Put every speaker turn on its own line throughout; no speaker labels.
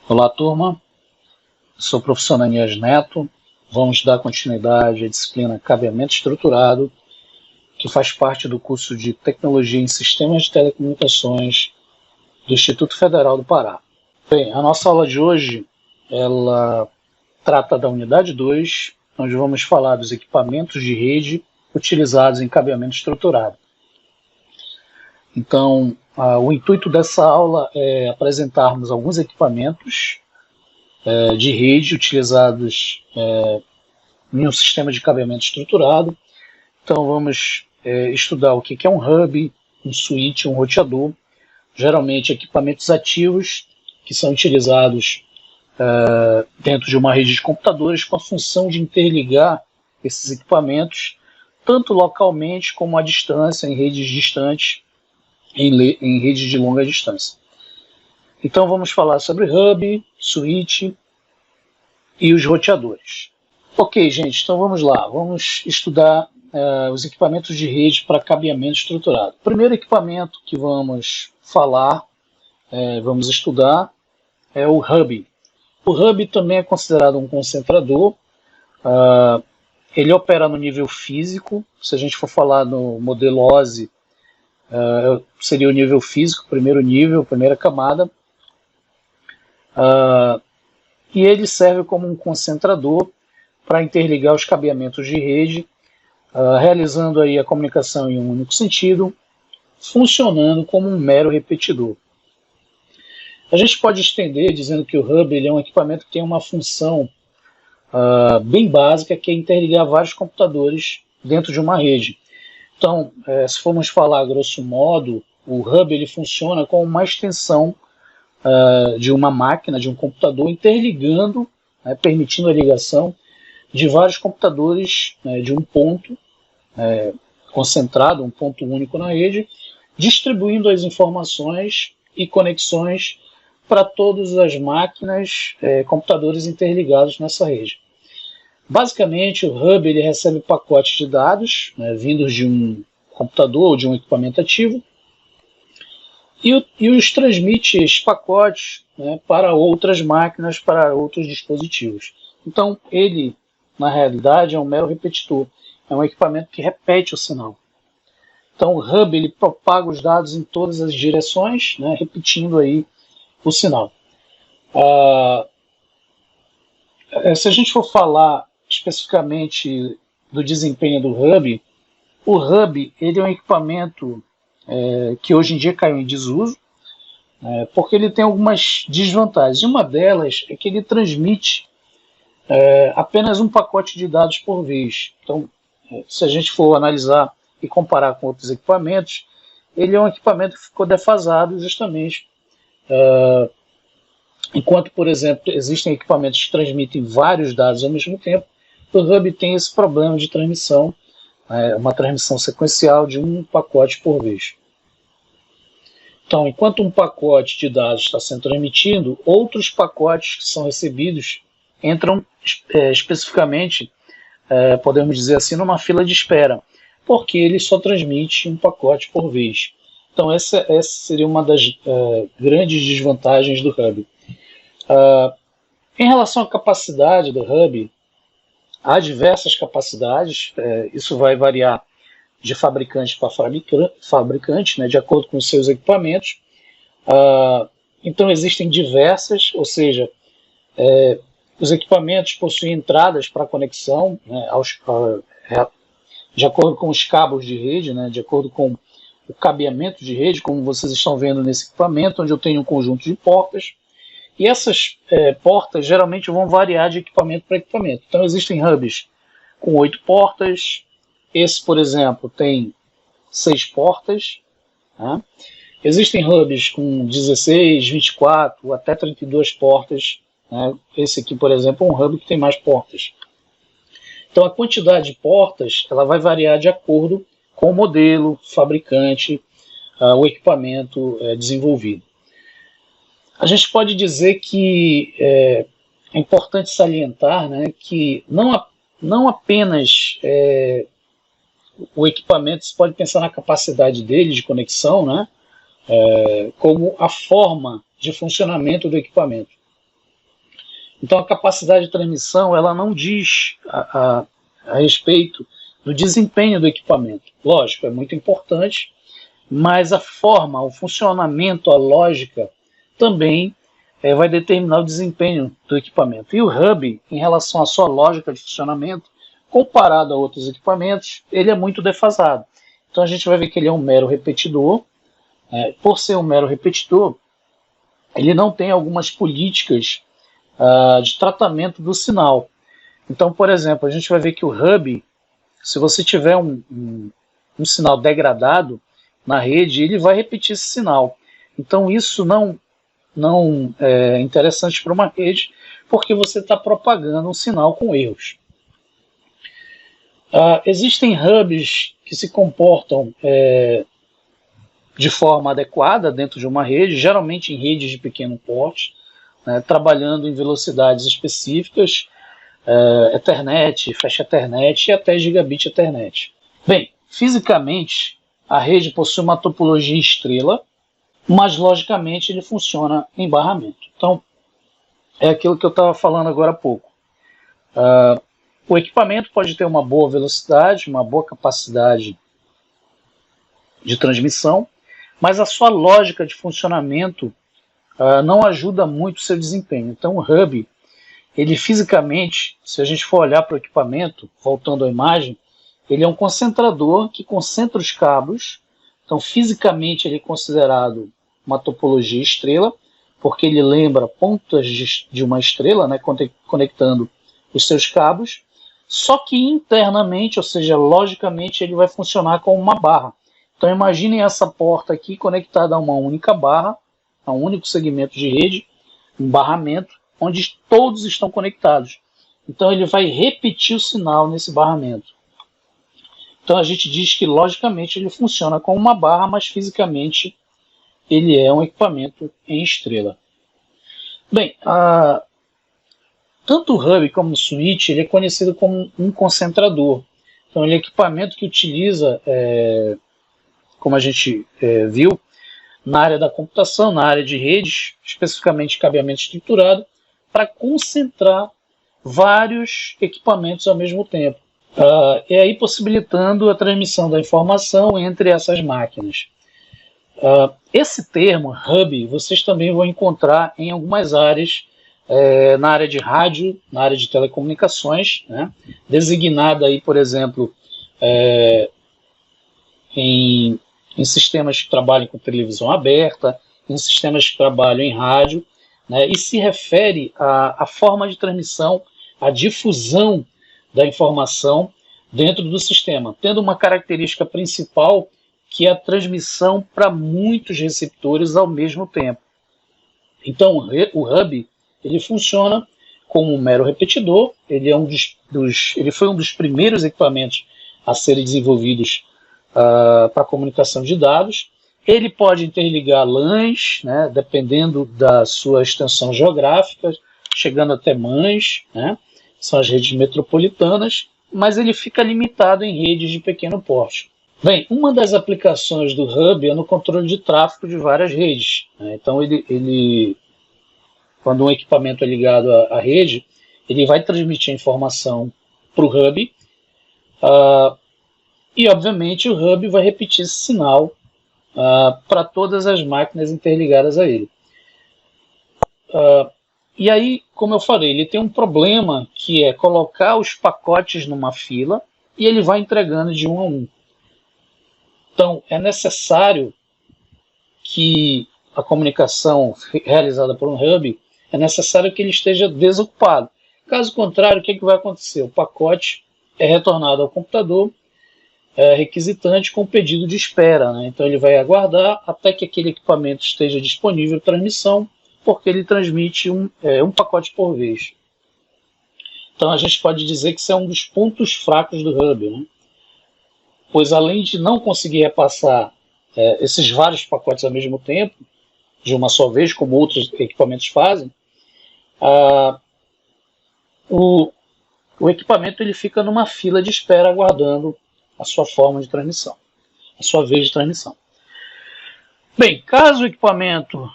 Olá, turma. Sou o professor Ananias Neto. Vamos dar continuidade à disciplina Cabeamento Estruturado, que faz parte do curso de Tecnologia em Sistemas de Telecomunicações do Instituto Federal do Pará. Bem, a nossa aula de hoje, ela trata da unidade 2, onde vamos falar dos equipamentos de rede utilizados em cabeamento estruturado. Então, o intuito dessa aula é apresentarmos alguns equipamentos de rede utilizados em um sistema de cabeamento estruturado. Então vamos estudar o que é um hub, um switch, um roteador, geralmente equipamentos ativos que são utilizados dentro de uma rede de computadores com a função de interligar esses equipamentos tanto localmente como à distância, em redes distantes, em redes de longa distância. Então vamos falar sobre hub, switch e os roteadores. Ok, gente, então vamos lá. Vamos estudar os equipamentos de rede para cabeamento estruturado. O primeiro equipamento que vamos falar, vamos estudar, é o hub. O hub também é considerado um concentrador. Ele opera no nível físico. Se a gente for falar no modelo OSI, seria o nível físico, primeiro nível, primeira camada. E ele serve como um concentrador para interligar os cabeamentos de rede, realizando aí a comunicação em um único sentido, funcionando como um mero repetidor. A gente pode estender dizendo que o hub ele é um equipamento que tem uma função bem básica, que é interligar vários computadores dentro de uma rede. Então, se formos falar grosso modo, o hub ele funciona como uma extensão de uma máquina, de um computador, interligando, permitindo a ligação de vários computadores de um ponto concentrado, um ponto único na rede, distribuindo as informações e conexões para todas as máquinas, computadores interligados nessa rede. Basicamente, o hub ele recebe pacotes de dados vindos de um computador ou de um equipamento ativo e os transmite esses pacotes para outras máquinas, para outros dispositivos. Então, ele, na realidade, é um mero repetidor. É um equipamento que repete o sinal. Então, o hub ele propaga os dados em todas as direções, repetindo aí o sinal. Se a gente for falar especificamente do desempenho do hub, o hub ele é um equipamento que hoje em dia caiu em desuso, porque ele tem algumas desvantagens. Uma delas é que ele transmite apenas um pacote de dados por vez. Então, se a gente for analisar e comparar com outros equipamentos, ele é um equipamento que ficou defasado justamente. Enquanto, por exemplo, existem equipamentos que transmitem vários dados ao mesmo tempo, o hub tem esse problema de transmissão, uma transmissão sequencial de um pacote por vez. Então, enquanto um pacote de dados está sendo transmitido, outros pacotes que são recebidos entram especificamente, podemos dizer assim, numa fila de espera, porque ele só transmite um pacote por vez. Então, essa seria uma das grandes desvantagens do hub. Em relação à capacidade do hub, há diversas capacidades, isso vai variar de fabricante para fabricante, de acordo com os seus equipamentos. Então existem diversas, ou seja, os equipamentos possuem entradas para conexão, de acordo com os cabos de rede, de acordo com o cabeamento de rede, como vocês estão vendo nesse equipamento, onde eu tenho um conjunto de portas. E essas portas geralmente vão variar de equipamento para equipamento. Então existem hubs com 8 portas. Esse, por exemplo, tem 6 portas. Existem hubs com 16, 24, até 32 portas. Esse aqui, por exemplo, é um hub que tem mais portas. Então a quantidade de portas ela vai variar de acordo com o modelo, fabricante, o equipamento desenvolvido. A gente pode dizer que é importante salientar que não apenas o equipamento, você pode pensar na capacidade dele de conexão, como a forma de funcionamento do equipamento. Então a capacidade de transmissão ela não diz a respeito do desempenho do equipamento. Lógico, é muito importante, mas a forma, o funcionamento, a lógica também vai determinar o desempenho do equipamento. E o hub, em relação à sua lógica de funcionamento, comparado a outros equipamentos, ele é muito defasado. Então a gente vai ver que ele é um mero repetidor. Por ser um mero repetidor, ele não tem algumas políticas de tratamento do sinal. Então, por exemplo, a gente vai ver que o hub, se você tiver um sinal degradado na rede, ele vai repetir esse sinal. Então isso não é interessante para uma rede, porque você está propagando um sinal com erros. Existem hubs que se comportam de forma adequada dentro de uma rede, geralmente em redes de pequeno porte, né, trabalhando em velocidades específicas, Ethernet, Flash Ethernet e até Gigabit Ethernet. Bem, fisicamente, a rede possui uma topologia estrela, mas logicamente ele funciona em barramento. Então, é aquilo que eu estava falando agora há pouco. O equipamento pode ter uma boa velocidade, uma boa capacidade de transmissão, mas a sua lógica de funcionamento não ajuda muito o seu desempenho. Então o hub, ele fisicamente, se a gente for olhar para o equipamento, voltando à imagem, ele é um concentrador que concentra os cabos. Então fisicamente ele é considerado uma topologia estrela, porque ele lembra pontas de uma estrela, né, conectando os seus cabos, só que internamente, ou seja, logicamente, ele vai funcionar como uma barra. Então imaginem essa porta aqui conectada a uma única barra, a um único segmento de rede, um barramento, onde todos estão conectados. Então ele vai repetir o sinal nesse barramento. Então a gente diz que logicamente ele funciona como uma barra, mas fisicamente ele é um equipamento em estrela. Bem, tanto o hub como o switch ele é conhecido como um concentrador. Então ele é um equipamento que utiliza, como a gente viu, na área da computação, na área de redes, especificamente cabeamento estruturado, para concentrar vários equipamentos ao mesmo tempo. E aí possibilitando a transmissão da informação entre essas máquinas. Esse termo, hub, vocês também vão encontrar em algumas áreas, na área de rádio, na área de telecomunicações, né, designada aí, por exemplo, em sistemas que trabalham com televisão aberta, em sistemas que trabalham em rádio, né, e se refere à forma de transmissão, à difusão da informação dentro do sistema, tendo uma característica principal que é a transmissão para muitos receptores ao mesmo tempo. Então o hub ele funciona como um mero repetidor, ele foi um dos primeiros equipamentos a serem desenvolvidos para comunicação de dados. Ele pode interligar LANs, né, dependendo da sua extensão geográfica, chegando até MANs, né, são as redes metropolitanas, mas ele fica limitado em redes de pequeno porte. Bem, uma das aplicações do hub é no controle de tráfego de várias redes, né. Então quando um equipamento é ligado à rede, ele vai transmitir a informação para o hub, e obviamente o hub vai repetir esse sinal para todas as máquinas interligadas a ele. E aí, como eu falei, ele tem um problema que é colocar os pacotes numa fila e ele vai entregando de um a um. Então é necessário que a comunicação realizada por um hub, é necessário que ele esteja desocupado. Caso contrário, o que vai acontecer? O pacote é retornado ao computador requisitante com pedido de espera, né? Então ele vai aguardar até que aquele equipamento esteja disponível para transmissão, porque ele transmite um pacote por vez. Então a gente pode dizer que isso é um dos pontos fracos do hub, né? Pois além de não conseguir repassar esses vários pacotes ao mesmo tempo, de uma só vez, como outros equipamentos fazem, o equipamento ele fica numa fila de espera aguardando a sua forma de transmissão, a sua vez de transmissão. Bem, caso o equipamento,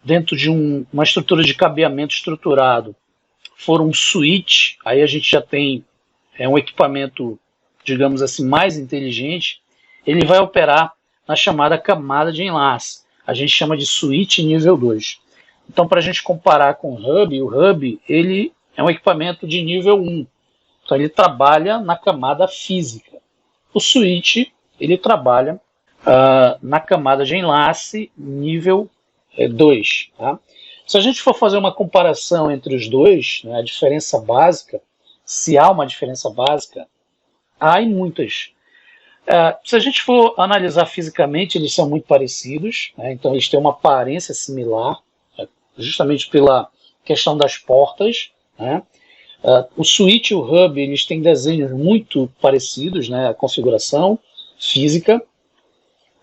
dentro de uma estrutura de cabeamento estruturado, for um switch, aí a gente já tem um equipamento, digamos assim, mais inteligente, ele vai operar na chamada camada de enlace. A gente chama de switch nível 2. Então, para a gente comparar com o Hub ele é um equipamento de nível 1. Então, ele trabalha na camada física. O switch, ele trabalha na camada de enlace nível 2. Tá? Se a gente for fazer uma comparação entre os dois, né, a diferença básica, se há uma diferença básica, há muitas. Se a gente for analisar fisicamente, eles são muito parecidos, né, então eles têm uma aparência similar, justamente pela questão das portas. Né. O switch e o hub, eles têm desenhos muito parecidos, né, a configuração física,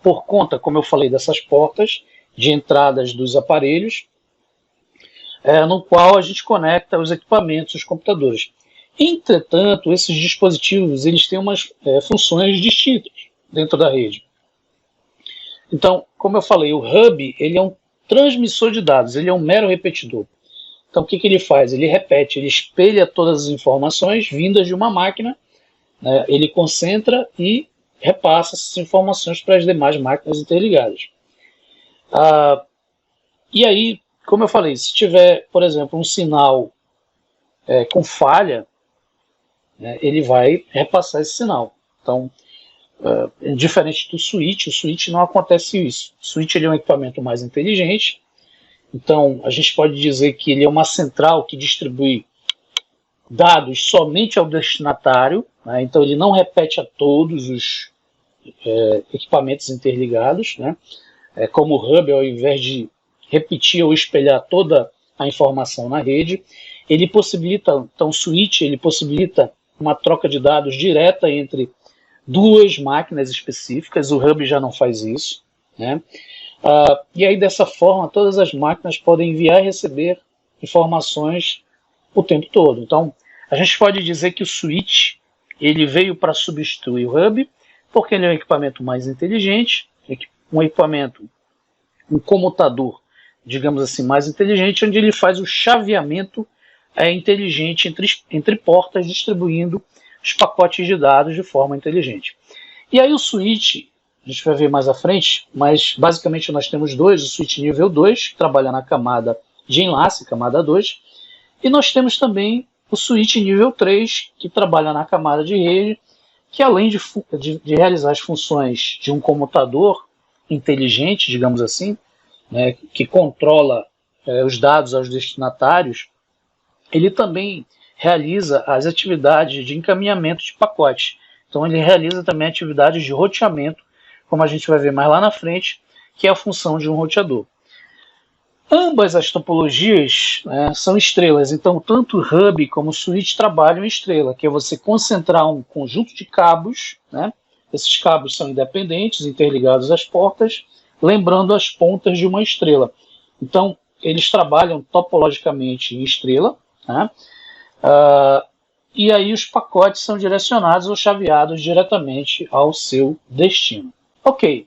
por conta, como eu falei, dessas portas de entradas dos aparelhos, no qual a gente conecta os equipamentos, os computadores. Entretanto, esses dispositivos eles têm umas funções distintas dentro da rede. Então, como eu falei, o hub ele é um transmissor de dados, ele é um mero repetidor. Então, o que ele faz? Ele repete, ele espelha todas as informações vindas de uma máquina, né, ele concentra e repassa essas informações para as demais máquinas interligadas. E aí, como eu falei, se tiver, por exemplo, um sinal com falha, né, ele vai repassar esse sinal. Então, diferente do switch, o switch não acontece isso. O switch ele é um equipamento mais inteligente, então a gente pode dizer que ele é uma central que distribui dados somente ao destinatário, né, então ele não repete a todos os equipamentos interligados, né, como o hub, ao invés de repetir ou espelhar toda a informação na rede, ele possibilita, então o switch ele possibilita uma troca de dados direta entre duas máquinas específicas, o hub já não faz isso, né? E aí dessa forma todas as máquinas podem enviar e receber informações o tempo todo. Então a gente pode dizer que o switch ele veio para substituir o hub, porque ele é um equipamento mais inteligente, um equipamento, um comutador, digamos assim, mais inteligente, onde ele faz o chaveamento inteligente entre portas, distribuindo os pacotes de dados de forma inteligente. E aí o switch, a gente vai ver mais à frente, mas basicamente nós temos dois, o switch nível 2, que trabalha na camada de enlace, camada 2, e nós temos também o switch nível 3, que trabalha na camada de rede, que além de realizar as funções de um comutador inteligente, digamos assim, né, que controla os dados aos destinatários, ele também realiza as atividades de encaminhamento de pacotes. Então ele realiza também atividades de roteamento, como a gente vai ver mais lá na frente, que é a função de um roteador. Ambas as topologias são estrelas, então tanto o hub como o switch trabalham em estrela, que é você concentrar um conjunto de cabos, né? Esses cabos são independentes, interligados às portas, lembrando as pontas de uma estrela. Então, eles trabalham topologicamente em estrela, né? E aí os pacotes são direcionados ou chaveados diretamente ao seu destino. Ok,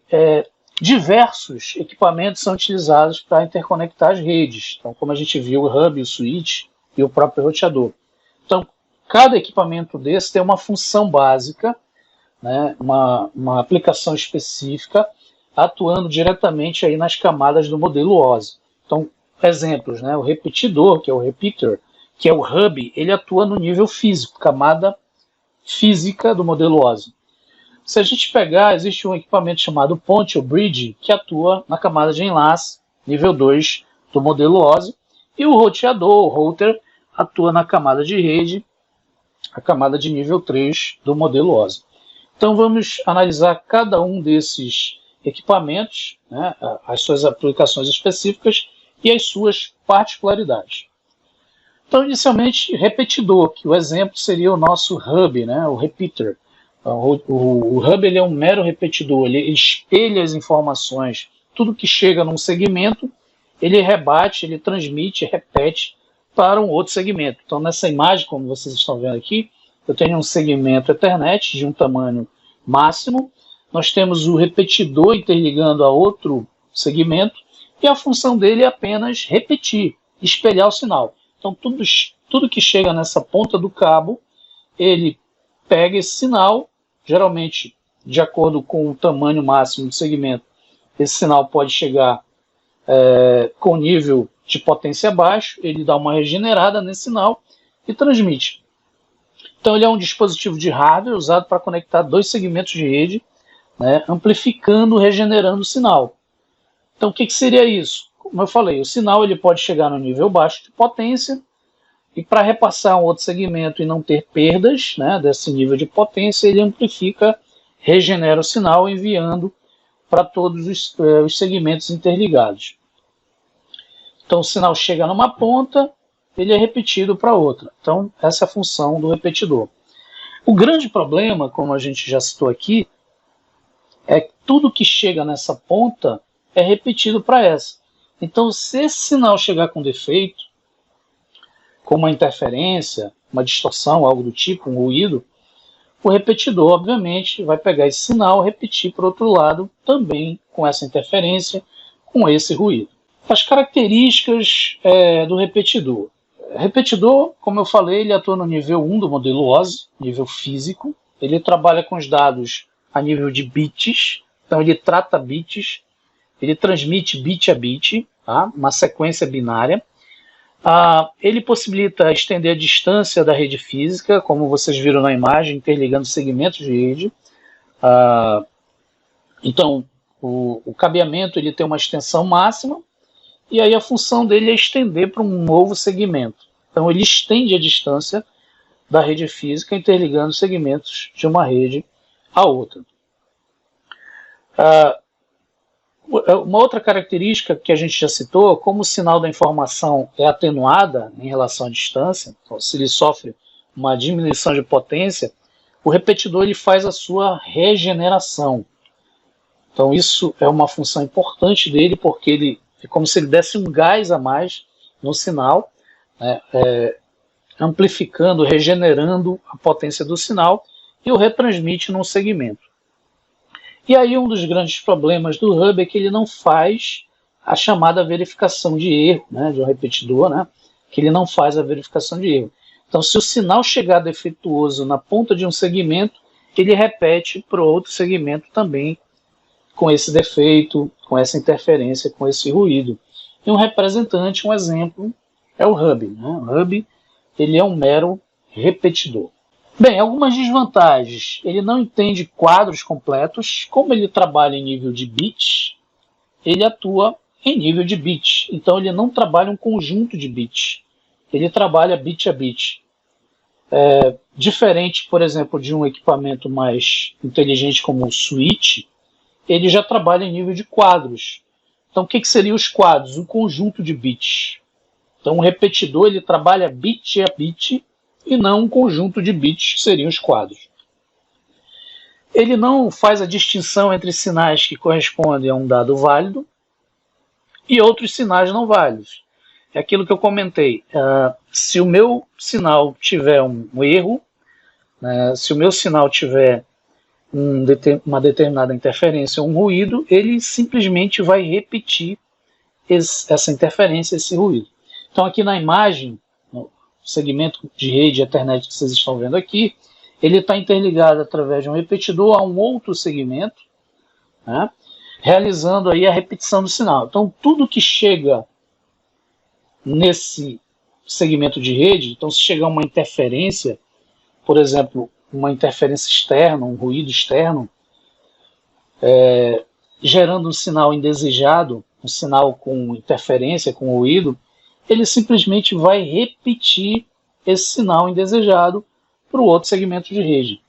diversos equipamentos são utilizados para interconectar as redes. Então, como a gente viu, o hub, o switch e o próprio roteador. Então, cada equipamento desse tem uma função básica, né, uma aplicação específica, atuando diretamente aí nas camadas do modelo OSI. Então, exemplos, né, o repetidor, que é o repeater, que é o hub, ele atua no nível físico, camada física do modelo OSI. Se a gente pegar, existe um equipamento chamado ponte ou bridge, que atua na camada de enlace, nível 2 do modelo OSI, e o roteador, o router, atua na camada de rede, a camada de nível 3 do modelo OSI. Então vamos analisar cada um desses equipamentos, né, as suas aplicações específicas e as suas particularidades. Então, inicialmente, repetidor, que o exemplo seria o nosso hub, né, o repeater. O hub ele é um mero repetidor, ele espelha as informações, tudo que chega num segmento, ele rebate, ele transmite, repete para um outro segmento. Então, nessa imagem, como vocês estão vendo aqui, eu tenho um segmento Ethernet de um tamanho máximo, nós temos o repetidor interligando a outro segmento, e a função dele é apenas repetir, espelhar o sinal. Então, tudo que chega nessa ponta do cabo, ele pega esse sinal, geralmente de acordo com o tamanho máximo do segmento, esse sinal pode chegar com nível de potência baixo, ele dá uma regenerada nesse sinal e transmite. Então ele é um dispositivo de hardware usado para conectar dois segmentos de rede, né, amplificando, regenerando o sinal. Então o que seria isso? Como eu falei, o sinal ele pode chegar no nível baixo de potência, e para repassar um outro segmento e não ter perdas, né, desse nível de potência, ele amplifica, regenera o sinal, enviando para todos os segmentos interligados. Então o sinal chega numa ponta, ele é repetido para outra. Então essa é a função do repetidor. O grande problema, como a gente já citou aqui, é que tudo que chega nessa ponta é repetido para essa. Então se esse sinal chegar com defeito, como uma interferência, uma distorção, algo do tipo, um ruído, o repetidor, obviamente, vai pegar esse sinal e repetir para o outro lado, também com essa interferência, com esse ruído. As características do repetidor. O repetidor, como eu falei, ele atua no nível 1 do modelo OSI, nível físico. Ele trabalha com os dados a nível de bits, então ele trata bits, ele transmite bit a bit, tá? Uma sequência binária. Ele possibilita estender a distância da rede física, como vocês viram na imagem, interligando segmentos de rede. Então, o cabeamento ele tem uma extensão máxima, e aí a função dele é estender para um novo segmento. Então, ele estende a distância da rede física, interligando segmentos de uma rede a outra. Uma outra característica que a gente já citou, como o sinal da informação é atenuada em relação à distância, então, se ele sofre uma diminuição de potência, o repetidor ele faz a sua regeneração. Então isso é uma função importante dele, porque ele é como se ele desse um gás a mais no sinal, né, amplificando, regenerando a potência do sinal e o retransmite num segmento. E aí um dos grandes problemas do hub é que ele não faz a chamada verificação de erro, né, de um repetidor, né, que ele não faz a verificação de erro. Então, se o sinal chegar defeituoso na ponta de um segmento, ele repete para o outro segmento também com esse defeito, com essa interferência, com esse ruído. E um representante, um exemplo, é o hub. Né? O hub ele é um mero repetidor. Bem, algumas desvantagens. Ele não entende quadros completos. Como ele trabalha em nível de bits, ele atua em nível de bits. Então ele não trabalha um conjunto de bits. Ele trabalha bit a bit. Diferente, por exemplo, de um equipamento mais inteligente como o switch, ele já trabalha em nível de quadros. Então o que seriam os quadros? Um conjunto de bits. Então o repetidor ele trabalha bit a bit e não um conjunto de bits, que seriam os quadros. Ele não faz a distinção entre sinais que correspondem a um dado válido e outros sinais não válidos. É aquilo que eu comentei. Se o meu sinal tiver um erro, né, se o meu sinal tiver uma determinada interferência ou um ruído, ele simplesmente vai repetir essa interferência, esse ruído. Então aqui na imagem, no segmento de rede Ethernet que vocês estão vendo aqui, ele está interligado através de um repetidor a um outro segmento, né, realizando aí a repetição do sinal. Então tudo que chega nesse segmento de rede, então se chegar uma interferência, por exemplo, uma interferência externa, um ruído externo, gerando um sinal indesejado, um sinal com interferência, com ruído, ele simplesmente vai repetir esse sinal indesejado para o outro segmento de rede.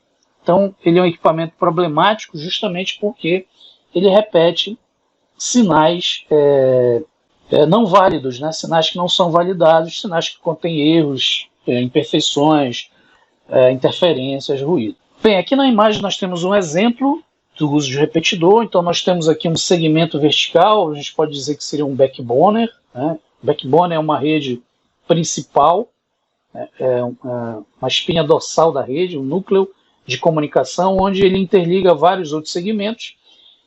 Então, ele é um equipamento problemático justamente porque ele repete sinais não válidos, né? Sinais que não são validados, sinais que contêm erros, imperfeições, interferências, ruído. Bem, aqui na imagem nós temos um exemplo do uso de repetidor. Então nós temos aqui um segmento vertical, a gente pode dizer que seria um backboner, né? Backbone é uma rede principal, uma espinha dorsal da rede, um núcleo de comunicação, onde ele interliga vários outros segmentos,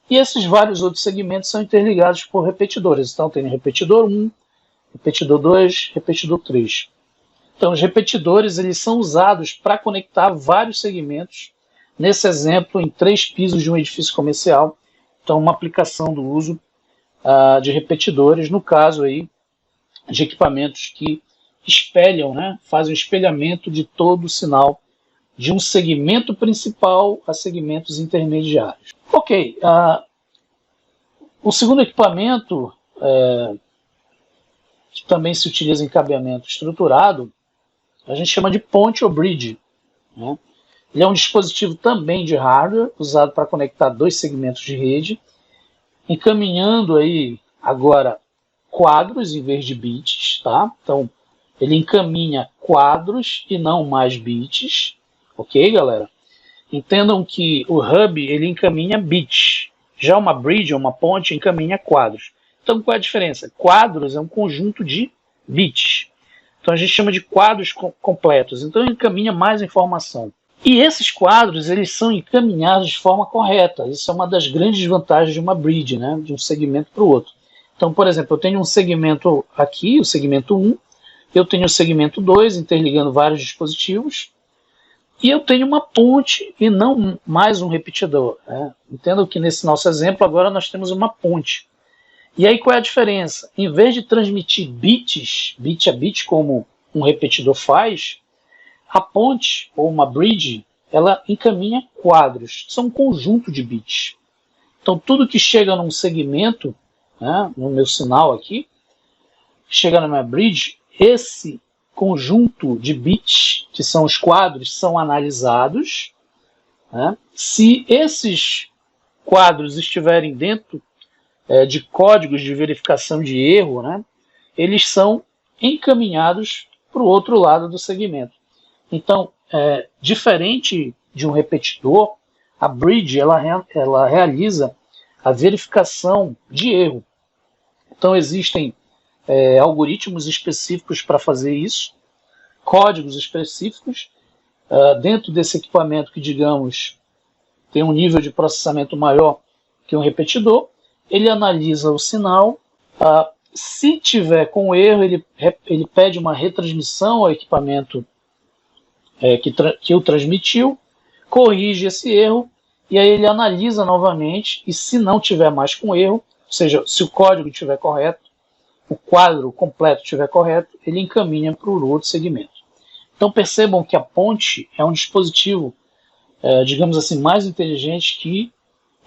e esses vários outros segmentos são interligados por repetidores. Então tem repetidor 1, repetidor 2, repetidor 3. Então, os repetidores eles são usados para conectar vários segmentos, nesse exemplo, em 3 pisos de um edifício comercial. Então, uma aplicação do uso de repetidores, no caso aí, de equipamentos que espelham, né, fazem o espelhamento de todo o sinal de um segmento principal a segmentos intermediários. Ok, o segundo equipamento, que também se utiliza em cabeamento estruturado, a gente chama de ponte ou bridge, né? Ele é um dispositivo também de hardware, usado para conectar 2 segmentos de rede, encaminhando aí agora quadros em vez de bits, tá? Então, ele encaminha quadros e não mais bits, ok, galera? Entendam que o hub, ele encaminha bits, já uma bridge, uma ponte, encaminha quadros. Então, qual é a diferença? Quadros é um conjunto de bits. Então, a gente chama de quadros completos. Então, ele encaminha mais informação. E esses quadros, eles são encaminhados de forma correta. Isso é uma das grandes vantagens de uma bridge, né? De um segmento para o outro. Então, por exemplo, eu tenho um segmento aqui, o segmento 1, eu tenho o segmento 2, interligando vários dispositivos, e eu tenho uma ponte e não mais um repetidor, né? Entendam que nesse nosso exemplo agora nós temos uma ponte. E aí qual é a diferença? Em vez de transmitir bits, bit a bit, como um repetidor faz, a ponte, ou uma bridge, ela encaminha quadros. São um conjunto de bits. Então tudo que chega num segmento, né, no meu sinal aqui, chega na minha bridge, esse conjunto de bits, que são os quadros, são analisados, né? Se esses quadros estiverem dentro de códigos de verificação de erro, né, eles são encaminhados para o outro lado do segmento. Então, diferente de um repetidor, a bridge ela realiza a verificação de erro. Então, existem algoritmos específicos para fazer isso, códigos específicos, dentro desse equipamento que, digamos, tem um nível de processamento maior que um repetidor. Ele analisa o sinal, se tiver com erro, ele pede uma retransmissão ao equipamento que o transmitiu, corrige esse erro, e aí ele analisa novamente, e se não tiver mais com erro, ou seja, se o código estiver correto, o quadro completo estiver correto, ele encaminha para o outro segmento. Então percebam que a ponte é um dispositivo, digamos assim, mais inteligente que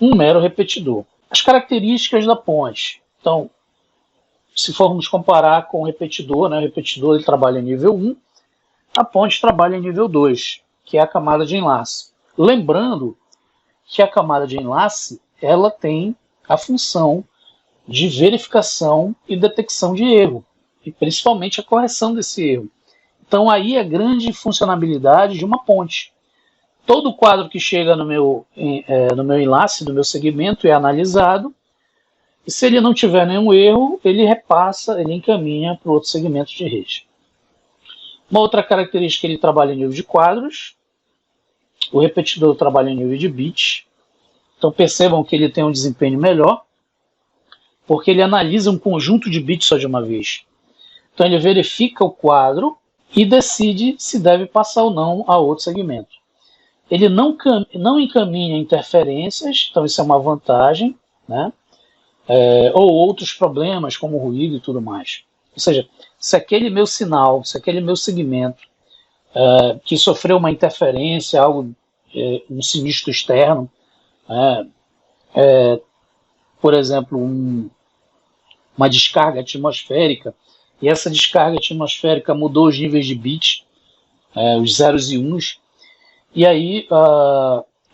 um mero repetidor. As características da ponte. Então, se formos comparar com o repetidor, né, o repetidor ele trabalha em nível 1, a ponte trabalha em nível 2, que é a camada de enlace. Lembrando que a camada de enlace ela tem a função de verificação e detecção de erro, e principalmente a correção desse erro. Então aí é a grande funcionalidade de uma ponte. Todo quadro que chega no meu enlace, no meu segmento, é analisado, e se ele não tiver nenhum erro, ele repassa, ele encaminha para o outro segmento de rede. Uma outra característica, ele trabalha em nível de quadros, o repetidor trabalha em nível de bits. Então percebam que ele tem um desempenho melhor, porque ele analisa um conjunto de bits só de uma vez. Então ele verifica o quadro e decide se deve passar ou não a outro segmento. Ele não encaminha interferências, então isso é uma vantagem, né? Ou outros problemas como ruído e tudo mais. Ou seja, se aquele meu sinal, se aquele meu segmento que sofreu uma interferência, um sinistro externo, por exemplo, uma descarga atmosférica, e essa descarga atmosférica mudou os níveis de bits, os zeros e uns, e aí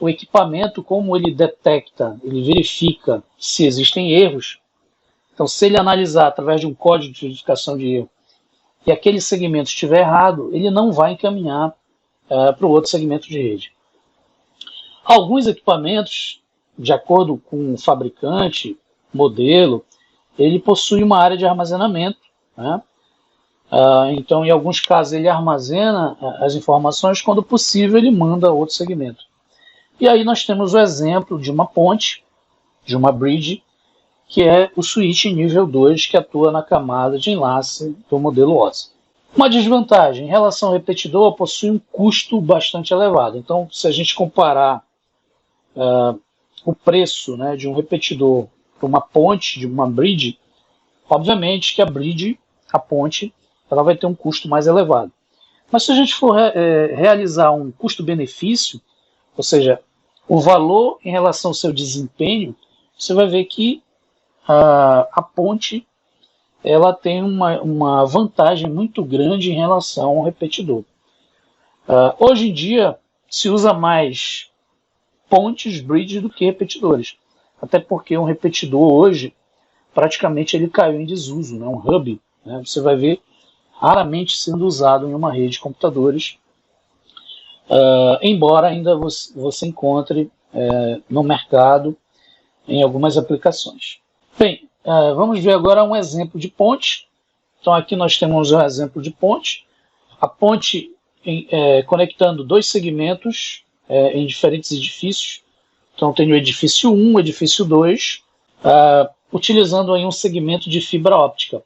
o equipamento, como ele detecta, ele verifica se existem erros. Então, se ele analisar através de um código de verificação de erro e aquele segmento estiver errado, ele não vai encaminhar para o outro segmento de rede. Alguns equipamentos, de acordo com o fabricante, modelo, ele possui uma área de armazenamento, né? Então, em alguns casos, ele armazena as informações, quando possível, ele manda a outro segmento. E aí nós temos o exemplo de uma ponte, de uma bridge, que é o switch nível 2, que atua na camada de enlace do modelo OSI. Uma desvantagem, em relação ao repetidor, possui um custo bastante elevado. Então, se a gente comparar o preço, né, de um repetidor para uma ponte, de uma bridge, obviamente que a ponte, ela vai ter um custo mais elevado. Mas se a gente for realizar um custo-benefício, ou seja, o valor em relação ao seu desempenho, você vai ver que a ponte ela tem uma vantagem muito grande em relação ao repetidor. Hoje em dia se usa mais pontes, bridges, do que repetidores. Até porque um repetidor hoje, praticamente ele caiu em desuso, né? Um hub, né? Você vai ver raramente sendo usado em uma rede de computadores, embora ainda você encontre no mercado em algumas aplicações. Bem, vamos ver agora um exemplo de ponte. Então aqui nós temos um exemplo de ponte. A ponte conectando dois segmentos em diferentes edifícios. Então tem o edifício 1, o edifício 2, utilizando aí um segmento de fibra óptica.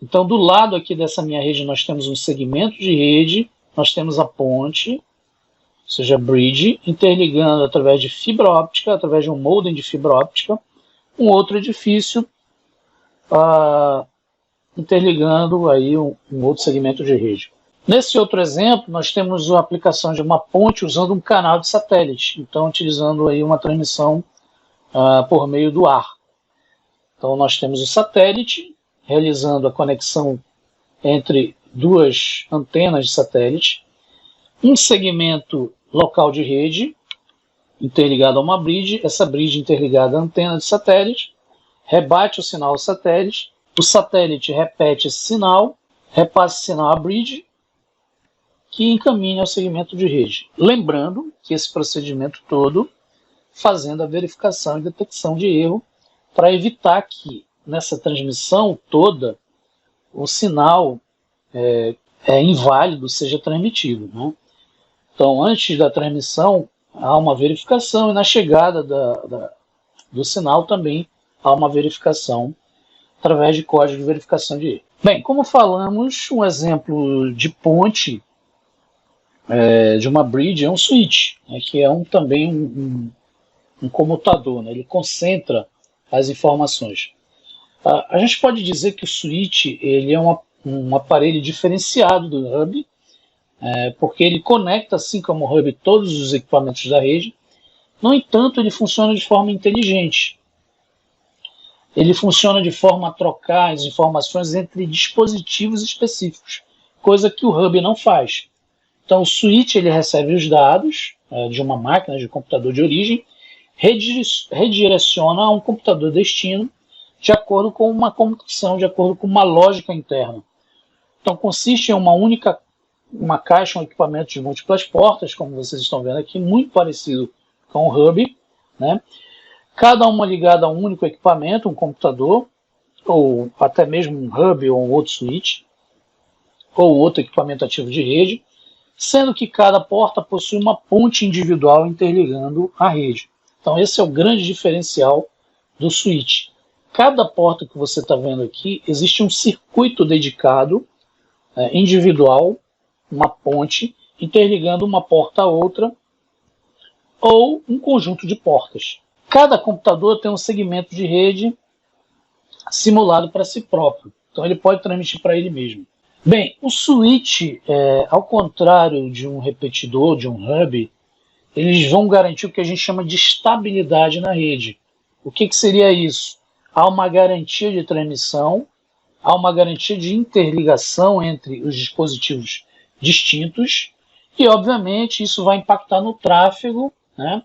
Então do lado aqui dessa minha rede nós temos um segmento de rede, nós temos a ponte, ou seja, a bridge, interligando através de fibra óptica, através de um modem de fibra óptica, um outro edifício, interligando aí um outro segmento de rede. Nesse outro exemplo, nós temos a aplicação de uma ponte usando um canal de satélite, então utilizando aí uma transmissão por meio do ar. Então nós temos o satélite realizando a conexão entre duas antenas de satélite, um segmento local de rede interligado a uma bridge, essa bridge interligada à antena de satélite, rebate o sinal ao satélite, o satélite repete esse sinal, repassa o sinal à bridge, que encaminha ao segmento de rede. Lembrando que esse procedimento todo fazendo a verificação e detecção de erro para evitar que nessa transmissão toda o sinal inválido seja transmitido, né? Então, antes da transmissão, há uma verificação e na chegada do sinal também há uma verificação através de código de verificação de erro. Bem, como falamos, um exemplo de ponte de uma bridge é um switch, né, que é também um comutador, né, ele concentra as informações. A gente pode dizer que o switch ele é um aparelho diferenciado do hub, porque ele conecta, assim como o hub, todos os equipamentos da rede. No entanto, ele funciona de forma inteligente. Ele funciona de forma a trocar as informações entre dispositivos específicos, coisa que o hub não faz. Então, o switch ele recebe os dados de uma máquina de computador de origem, redireciona a um computador destino de acordo com uma computação, de acordo com uma lógica interna. Então, consiste em uma caixa, um equipamento de múltiplas portas, como vocês estão vendo aqui, muito parecido com o hub, né? Cada uma ligada a um único equipamento, um computador, ou até mesmo um hub ou um outro switch, ou outro equipamento ativo de rede, sendo que cada porta possui uma ponte individual interligando a rede. Então esse é o grande diferencial do switch. Cada porta que você está vendo aqui, existe um circuito dedicado, individual, uma ponte, interligando uma porta a outra, ou um conjunto de portas. Cada computador tem um segmento de rede simulado para si próprio, então ele pode transmitir para ele mesmo. Bem, o switch, ao contrário de um repetidor, de um hub, eles vão garantir o que a gente chama de estabilidade na rede. O que seria isso? Há uma garantia de transmissão, há uma garantia de interligação entre os dispositivos distintos e, obviamente, isso vai impactar no tráfego, né,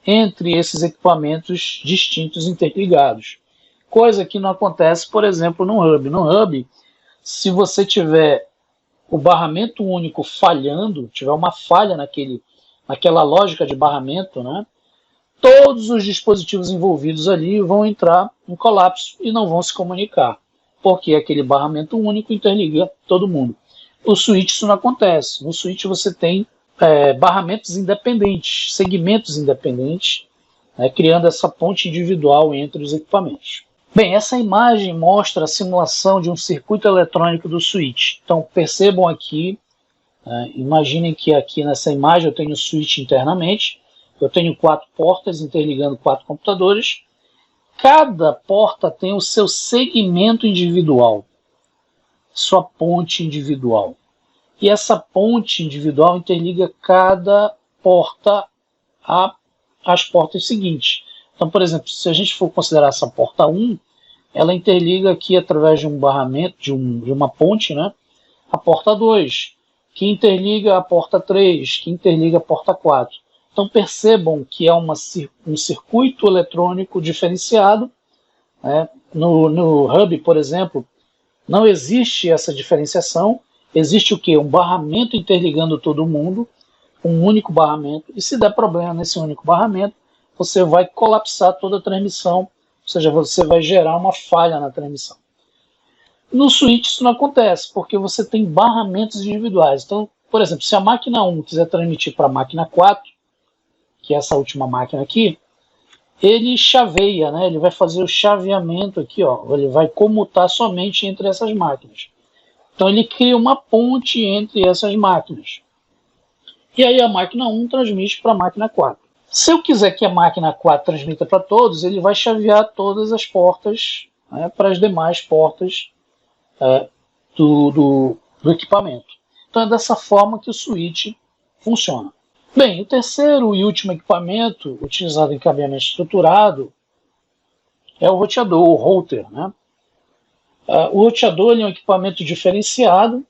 entre esses equipamentos distintos interligados. Coisa que não acontece, por exemplo, no hub. No hub, se você tiver o barramento único falhando, tiver uma falha naquela lógica de barramento, né, todos os dispositivos envolvidos ali vão entrar em colapso e não vão se comunicar, porque aquele barramento único interliga todo mundo. No switch isso não acontece. No switch você tem barramentos independentes, segmentos independentes, criando essa ponte individual entre os equipamentos. Bem, essa imagem mostra a simulação de um circuito eletrônico do switch. Então percebam aqui, imaginem que aqui nessa imagem eu tenho o switch internamente, eu tenho 4 portas interligando 4 computadores. Cada porta tem o seu segmento individual, sua ponte individual. E essa ponte individual interliga cada porta às portas seguintes. Então, por exemplo, se a gente for considerar essa porta 1, ela interliga aqui através de um barramento, de uma ponte, né, a porta 2, que interliga a porta 3, que interliga a porta 4. Então percebam que é um circuito eletrônico diferenciado. Né? No hub, por exemplo, não existe essa diferenciação. Existe o quê? Um barramento interligando todo mundo, um único barramento, e se der problema nesse único barramento, você vai colapsar toda a transmissão, ou seja, você vai gerar uma falha na transmissão. No switch isso não acontece, porque você tem barramentos individuais. Então, por exemplo, se a máquina 1 quiser transmitir para a máquina 4, que é essa última máquina aqui, ele chaveia, né? Ele vai fazer o chaveamento aqui, ó, ele vai comutar somente entre essas máquinas. Então ele cria uma ponte entre essas máquinas. E aí a máquina 1 transmite para a máquina 4. Se eu quiser que a máquina 4 transmita para todos, ele vai chavear todas as portas, né, para as demais portas do equipamento. Então é dessa forma que o switch funciona. Bem, o terceiro e último equipamento utilizado em cabeamento estruturado é o roteador, o router. Né? O roteador é um equipamento diferenciado,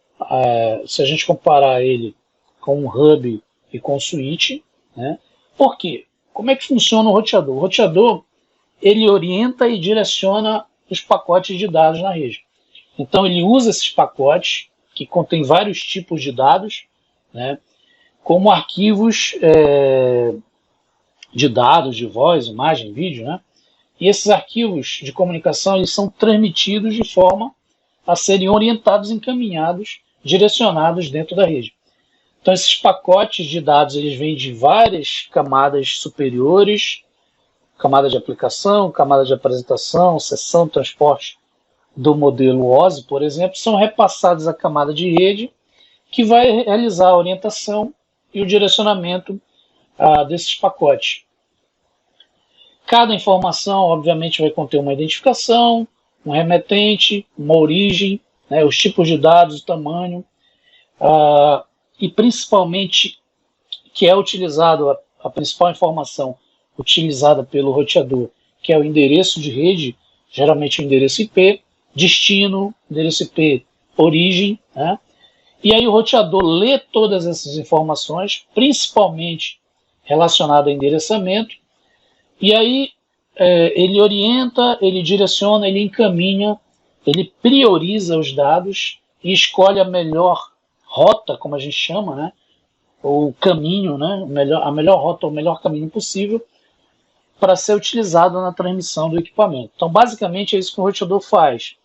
se a gente comparar ele com o hub e com o switch. Né? Por quê? Como é que funciona o roteador? O roteador ele orienta e direciona os pacotes de dados na rede. Então ele usa esses pacotes, que contêm vários tipos de dados, né? Como arquivos de dados, de voz, imagem, vídeo, né? E esses arquivos de comunicação eles são transmitidos de forma a serem orientados, encaminhados, direcionados dentro da rede. Então esses pacotes de dados eles vêm de várias camadas superiores, camada de aplicação, camada de apresentação, seção, transporte do modelo OSI, por exemplo, são repassados à camada de rede, que vai realizar a orientação e o direcionamento desses pacotes. Cada informação, obviamente, vai conter uma identificação, um remetente, uma origem, né, os tipos de dados, o tamanho, e principalmente que é utilizado, a principal informação utilizada pelo roteador, que é o endereço de rede, geralmente o endereço IP, destino, endereço IP, origem, né? E aí o roteador lê todas essas informações, principalmente relacionado a endereçamento, e aí ele orienta, ele direciona, ele encaminha, ele prioriza os dados e escolhe a melhor rota, como a gente chama, né? Ou caminho, né? A melhor rota, o melhor caminho possível para ser utilizado na transmissão do equipamento. Então, basicamente, é isso que o roteador faz.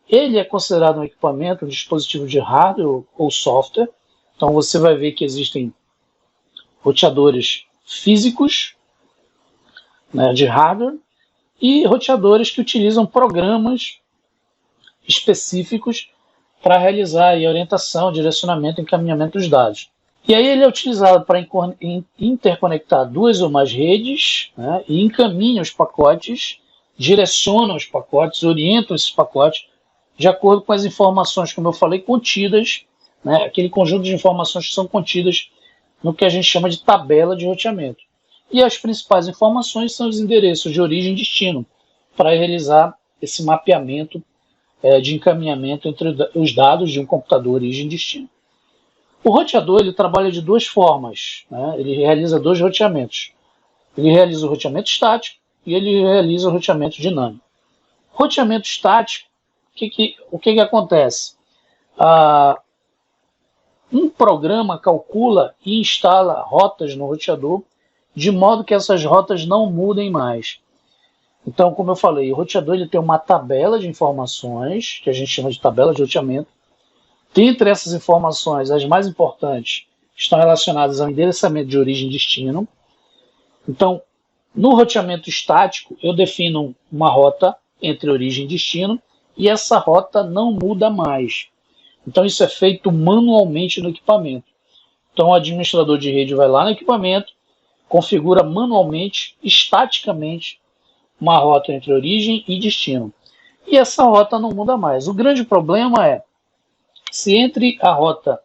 Ele é considerado um equipamento, um dispositivo de hardware ou software. Então você vai ver que existem roteadores físicos, né, de hardware, e roteadores que utilizam programas específicos para realizar a orientação, direcionamento e encaminhamento dos dados. E aí ele é utilizado para interconectar duas ou mais redes, né, e encaminha os pacotes, direciona os pacotes, orienta esses pacotes de acordo com as informações, como eu falei, contidas, né, aquele conjunto de informações que são contidas no que a gente chama de tabela de roteamento. E as principais informações são os endereços de origem e destino, para realizar esse mapeamento de encaminhamento entre os dados de um computador origem e destino. O roteador ele trabalha de duas formas, né? Ele realiza dois roteamentos. Ele realiza o roteamento estático e ele realiza o roteamento dinâmico. Roteamento estático, o que acontece? Um programa calcula e instala rotas no roteador de modo que essas rotas não mudem mais. Então, como eu falei, o roteador ele tem uma tabela de informações, que a gente chama de tabela de roteamento. Dentre essas informações, as mais importantes estão relacionadas ao endereçamento de origem e destino. Então, no roteamento estático, eu defino uma rota entre origem e destino, e essa rota não muda mais. Então isso é feito manualmente no equipamento. Então o administrador de rede vai lá no equipamento, configura manualmente, estaticamente, uma rota entre origem e destino. E essa rota não muda mais. O grande problema é, se entre a rota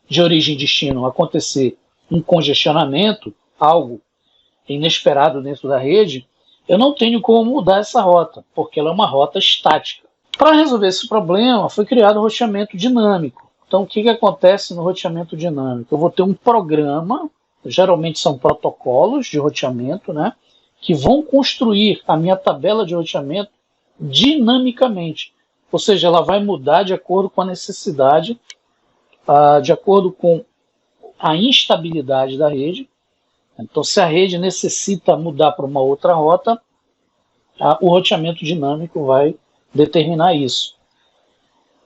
de origem e destino acontecer um congestionamento, algo inesperado dentro da rede, eu não tenho como mudar essa rota, porque ela é uma rota estática. Para resolver esse problema, foi criado o roteamento dinâmico. Então, o que acontece no roteamento dinâmico? Eu vou ter um programa, geralmente são protocolos de roteamento, né, que vão construir a minha tabela de roteamento dinamicamente. Ou seja, ela vai mudar de acordo com a necessidade, de acordo com a instabilidade da rede. Então, se a rede necessita mudar para uma outra rota, o roteamento dinâmico vai determinar isso.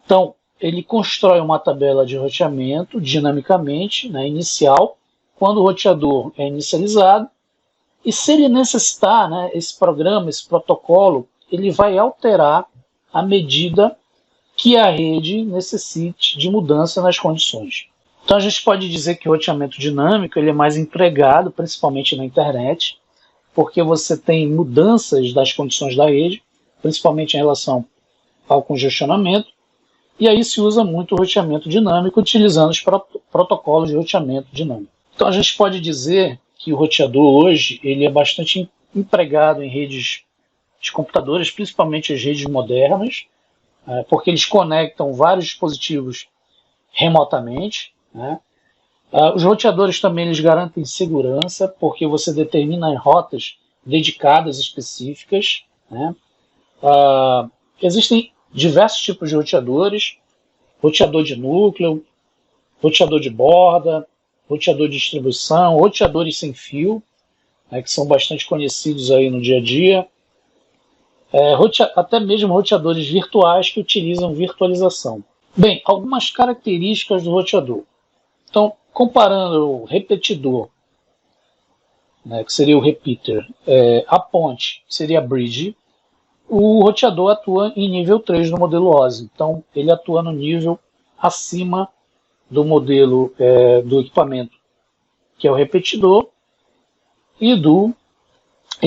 Então, ele constrói uma tabela de roteamento dinamicamente, né, inicial, quando o roteador é inicializado, e se ele necessitar, né, esse programa, esse protocolo, ele vai alterar à medida que a rede necessite de mudança nas condições. Então a gente pode dizer que o roteamento dinâmico ele é mais empregado, principalmente na internet, porque você tem mudanças das condições da rede, principalmente em relação ao congestionamento, e aí se usa muito o roteamento dinâmico, utilizando os protocolos de roteamento dinâmico. Então a gente pode dizer que o roteador hoje ele é bastante empregado em redes de computadores, principalmente as redes modernas, porque eles conectam vários dispositivos remotamente, né? Os roteadores também eles garantem segurança, porque você determina rotas dedicadas específicas, né? Existem diversos tipos de roteadores: roteador de núcleo, roteador de borda, roteador de distribuição, roteadores sem fio, né, que são bastante conhecidos aí no dia a dia, até mesmo roteadores virtuais que utilizam virtualização. Bem, algumas características do roteador. Então, comparando o repetidor, né, que seria o repeater, a ponte, que seria a bridge, o roteador atua em nível 3 do modelo OSI. Então, ele atua no nível acima do modelo do equipamento, que é o repetidor, e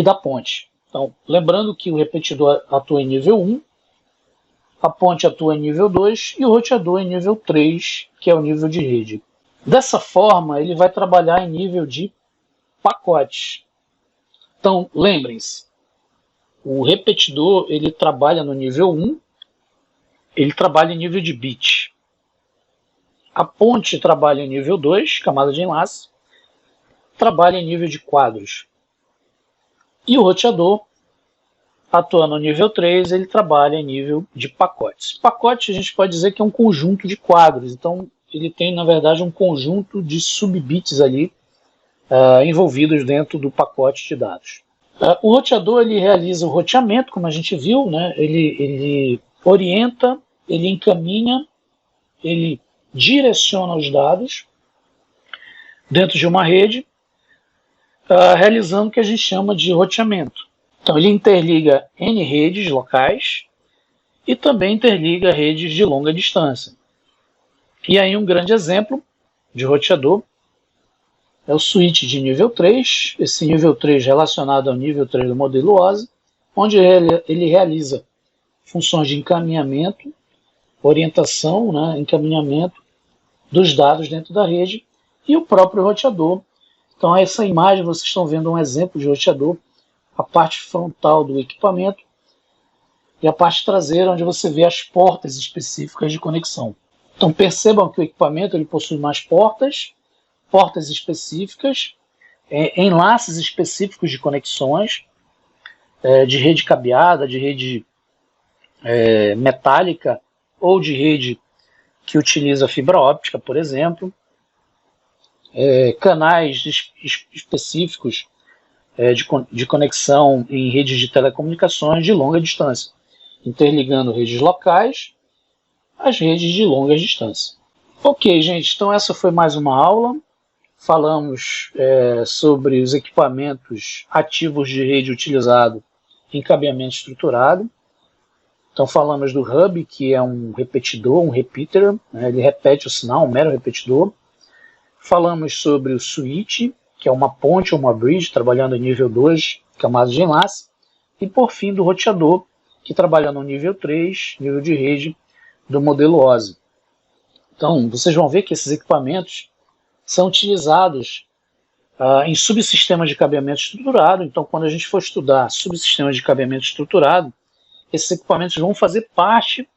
da ponte. Então, lembrando que o repetidor atua em nível 1, a ponte atua em nível 2 e o roteador em nível 3, que é o nível de rede. Dessa forma, ele vai trabalhar em nível de pacotes. Então, lembrem-se, o repetidor ele trabalha no nível 1, ele trabalha em nível de bit. A ponte trabalha em nível 2, camada de enlace, trabalha em nível de quadros. E o roteador, atuando no nível 3, ele trabalha em nível de pacotes. Pacote a gente pode dizer que é um conjunto de quadros, então ele tem na verdade um conjunto de subbits ali envolvidos dentro do pacote de dados. O roteador ele realiza o roteamento, como a gente viu, né? Ele orienta, ele encaminha, ele direciona os dados dentro de uma rede, realizando o que a gente chama de roteamento. Então ele interliga N redes locais e também interliga redes de longa distância. E aí um grande exemplo de roteador é o switch de nível 3, esse nível 3 relacionado ao nível 3 do modelo OSI, onde ele realiza funções de encaminhamento, orientação, né, encaminhamento dos dados dentro da rede, e o próprio roteador. Então essa imagem vocês estão vendo um exemplo de roteador, a parte frontal do equipamento e a parte traseira onde você vê as portas específicas de conexão. Então percebam que o equipamento ele possui mais portas específicas, enlaces específicos de conexões, de rede cabeada, de rede metálica ou de rede que utiliza fibra óptica, por exemplo, canais específicos de conexão em redes de telecomunicações de longa distância, interligando redes locais às redes de longa distância. Ok, gente, então essa foi mais uma aula. Falamos sobre os equipamentos ativos de rede utilizado em cabeamento estruturado. Então falamos do hub, que é um repetidor, um repeater, né, ele repete o sinal, um mero repetidor. Falamos sobre o switch, que é uma ponte ou uma bridge, trabalhando em nível 2, camadas de enlace. E por fim do roteador, que trabalha no nível 3, nível de rede, do modelo OSI. Então vocês vão ver que esses equipamentos são utilizados em subsistemas de cabeamento estruturado. Então quando a gente for estudar subsistemas de cabeamento estruturado, esses equipamentos vão fazer parte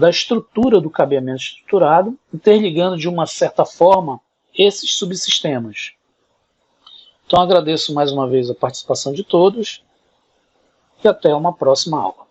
da estrutura do cabeamento estruturado, interligando de uma certa forma esses subsistemas. Então agradeço mais uma vez a participação de todos e até uma próxima aula.